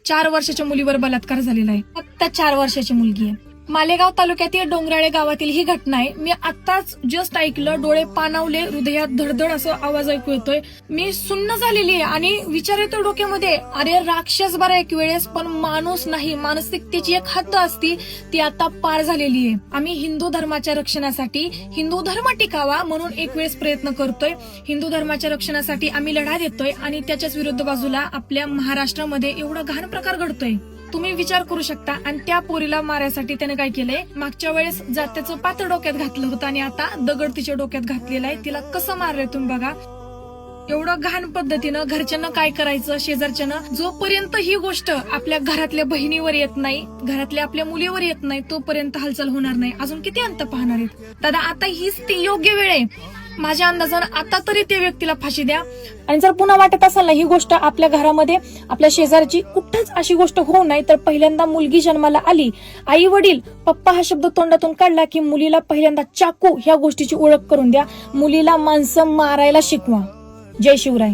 4 वर्षाच्या मुलीवर बलात्कार झालेला आहे. फक्त 4 वर्षाची मुलगी आहे. मालेगाव तालुक्यातील डोंगराळे गावातील ही घटना आहे. मी आताच जस्ट ऐकलं, डोळे पाणावले, हृदयात धडधड असं आवाज ऐकू येतोय. मी सुन्न झालेली आहे आणि विचार येतो डोक्यामध्ये, अरे राक्षस बरा एक वेळेस, पण माणूस नाही. मानसिकतेची एक हद्द असती, ती आता पार झालेली आहे. आम्ही हिंदू धर्माच्या रक्षणासाठी, हिंदू धर्म टिकावा म्हणून एक वेळेस प्रयत्न करतोय. हिंदू धर्माच्या रक्षणासाठी आम्ही लढा देतोय आणि त्याच्याच विरुद्ध बाजूला आपल्या महाराष्ट्रामध्ये एवढा घाण प्रकार घडतोय. तुम्ही विचार करू शकता. आणि त्या पोरीला मारायसाठी त्याने काय केलंय, मागच्या वेळेस जात्याचं पात्र डोक्यात घातलं होतं आणि आता दगड तिच्या डोक्यात घातलेला आहे. तिला कसं मारलंय तुम्ही बघा. एवढं घाण पद्धतीनं घरच्यांना काय करायचं, शेजारच्यानं, जोपर्यंत ही गोष्ट आपल्या घरातल्या बहिणीवर येत नाही, घरातल्या आपल्या मुलीवर येत नाही, तोपर्यंत हालचाल होणार नाही. अजून किती अंत पाहणार आहेत दादा. आता हीच ती योग्य वेळ आहे. माझ्या अंदाजानं आता तरी त्या व्यक्तीला फाशी द्या. आणि जर पुन्हा वाटत असेल ना ही गोष्ट आपल्या घरामध्ये, आपल्या शेजारची कुठंच अशी गोष्ट होऊ नये, तर पहिल्यांदा मुलगी जन्माला आली, आई वडील पप्पा हा शब्द तोंडातून काढला की मुलीला पहिल्यांदा चाकू ह्या गोष्टीची ओळख करून द्या. मुलीला माणसं मारायला शिकवा. जय शिवराय.